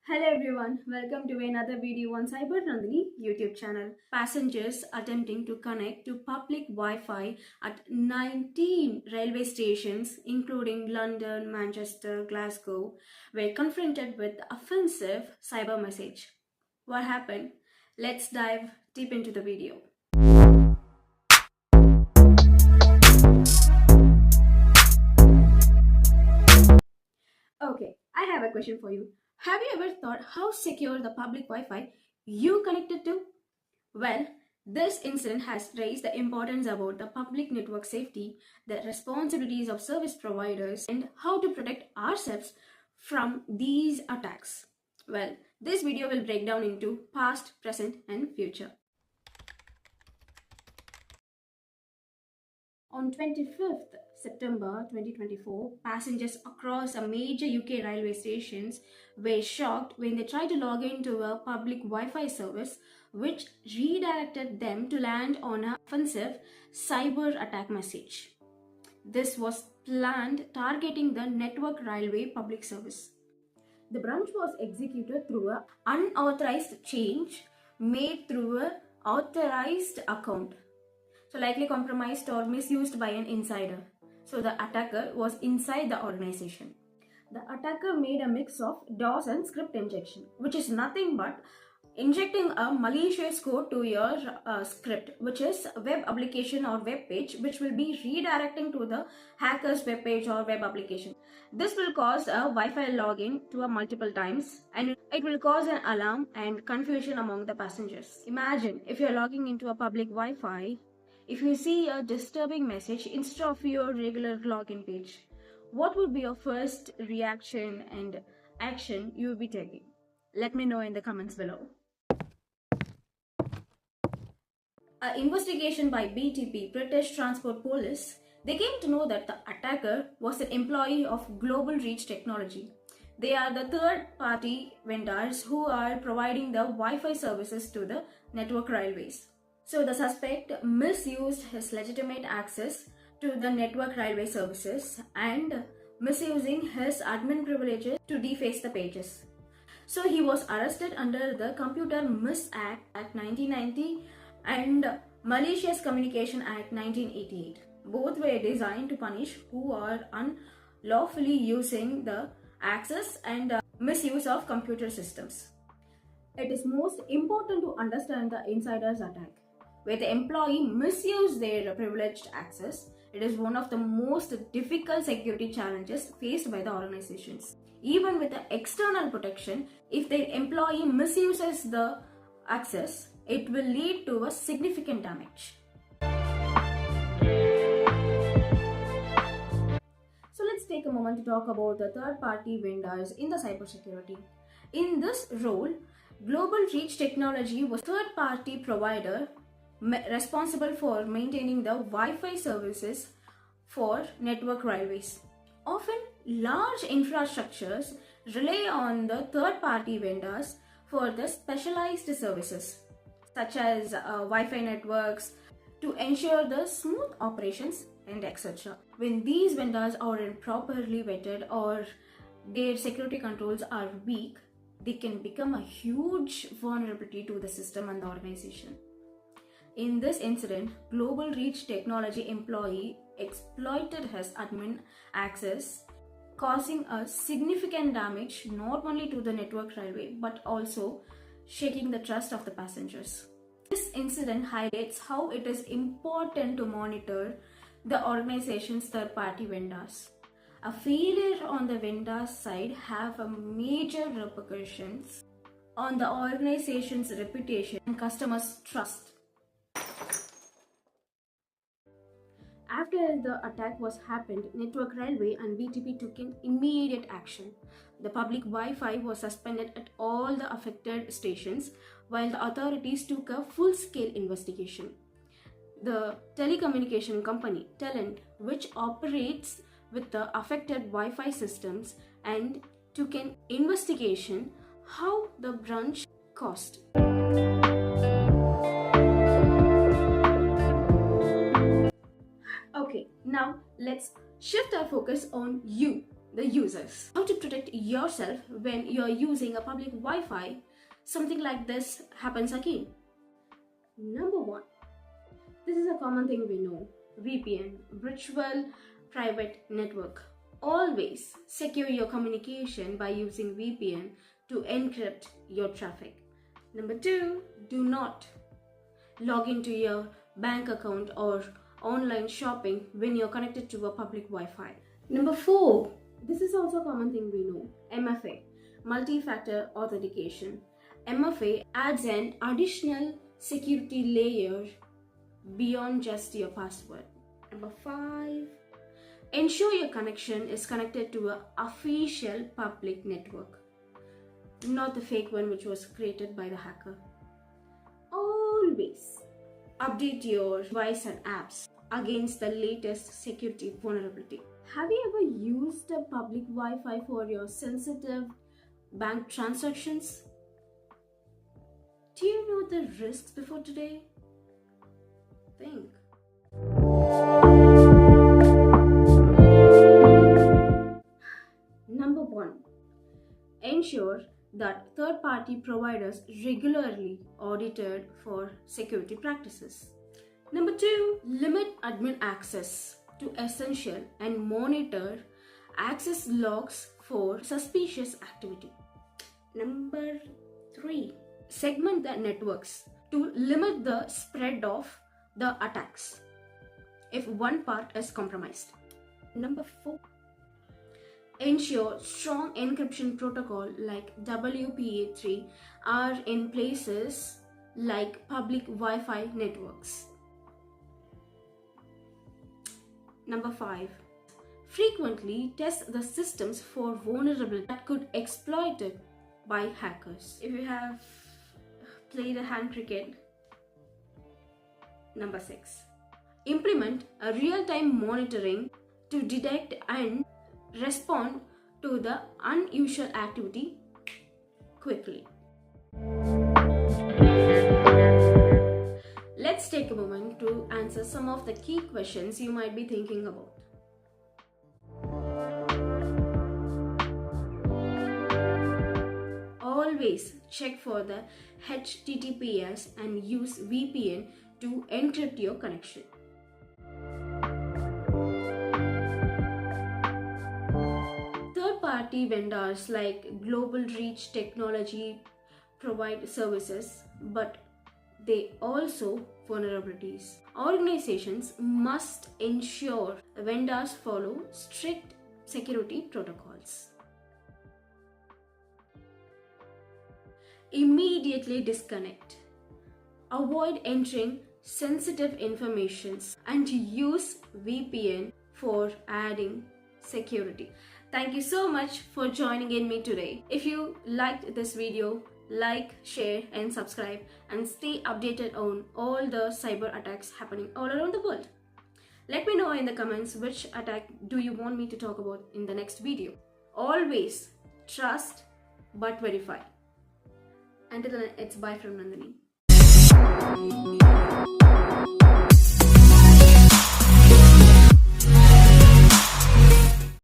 Hello everyone, welcome to another video on Cyberattack YouTube channel. Passengers attempting to connect to public Wi-Fi at 19 railway stations including London, Manchester, Glasgow were confronted with offensive cyber message. What happened? Let's dive deep into the video. Okay, I have a question for you. Have you ever thought how secure the public Wi-Fi you connected to? Well, this incident has raised the importance about the public network safety, the responsibilities of service providers, and how to protect ourselves from these attacks. Well, this video will break down into past, present, and future. On 25th September 2024, passengers across a major UK railway stations were shocked when they tried to log into a public Wi-Fi service which redirected them to land on an offensive cyber attack message. This was planned targeting the network railway public service. The branch was executed through an unauthorized change made through an authorized account. So likely compromised or misused by an insider. So the attacker was inside the organization. The attacker made a mix of DOS and script injection, which is nothing but injecting a malicious code to your script, which is a web application or web page, which will be redirecting to the hacker's web page or web application. This will cause a Wi-Fi login to a multiple times, and it will cause an alarm and confusion among the passengers. Imagine if you're logging into a public Wi-Fi. If you see a disturbing message instead of your regular login page, what would be your first reaction and action you will be taking? Let me know in the comments below. An investigation by BTP, British Transport Police, they came to know that the attacker was an employee of Global Reach Technology. They are the third-party vendors who are providing the Wi-Fi services to the network railways. So the suspect misused his legitimate access to the network railway services and misusing his admin privileges to deface the pages. So he was arrested under the Computer Mis Act 1990 and Malicious Communication Act 1988. Both were designed to punish who are unlawfully using the access and misuse of computer systems. It is most important to understand the insider's attack. Where the employee misused their privileged access, it is one of the most difficult security challenges faced by the organizations. Even with the external protection, if the employee misuses the access, it will lead to a significant damage. So let's take a moment to talk about the third-party vendors in the cybersecurity. In this role, Global Reach Technology was a third-party provider responsible for maintaining the Wi-Fi services for network railways. Often, large infrastructures rely on the third-party vendors for the specialized services, such as Wi-Fi networks, to ensure the smooth operations and etc. When these vendors aren't properly vetted or their security controls are weak, they can become a huge vulnerability to the system and the organization. In this incident, Global Reach Technology employee exploited his admin access, causing a significant damage not only to the network railway but also shaking the trust of the passengers. This incident highlights how it is important to monitor the organization's third-party vendors. A failure on the vendor's side have a major repercussions on the organization's reputation and customers' trust. After the attack was happened, Network Railway and BTP took in immediate action. The public Wi-Fi was suspended at all the affected stations while the authorities took a full-scale investigation. The telecommunication company, Telent, which operates with the affected Wi-Fi systems, and took an investigation how the branch caused. Okay, now let's shift our focus on you. the users. How to protect yourself when you're using a public Wi-Fi, something like this happens again. Number 1. This is a common thing we know. VPN, Virtual Private Network. Always secure your communication by using VPN to encrypt your traffic. Number 2, do not log into your bank account or online shopping when you're connected to a public Wi-Fi. Number 4, this is also a common thing we know. MFA, multi-factor authentication. MFA adds an additional security layer beyond just your password. Number 5, ensure your connection is connected to an official public network, not the fake one which was created by the hacker. Always update your device and apps against the latest security vulnerability. Have you ever used a public Wi-Fi for your sensitive bank transactions? Do you know the risks before today? Think. Number 1. Ensure that third-party providers regularly audited for security practices. Number 2. Limit admin access to essential and monitor access logs for suspicious activity. Number 3. Segment the networks to limit the spread of the attacks if one part is compromised. Number 4. Ensure strong encryption protocol like WPA3 are in places like public Wi-Fi networks. Number 5. Frequently test the systems for vulnerabilities that could be exploited by hackers. If you have played a hand cricket. Number 6. Implement a real-time monitoring to detect and respond to the unusual activity quickly. Let's take a moment to answer some of the key questions you might be thinking about. Always check for the HTTPS and use VPN to encrypt your connection. Third-party vendors like Global Reach Technology provide services, but they also vulnerabilities. Organizations must ensure vendors follow strict security protocols. Immediately disconnect. Avoid entering sensitive information and use VPN for adding security. Thank you so much for joining in me today. If you liked this video, like, share and subscribe and stay updated on all the cyber attacks happening all around the world. Let me know in the comments which attack do you want me to talk about in the next video. Always trust but verify. Until then, it's bye from Nandini.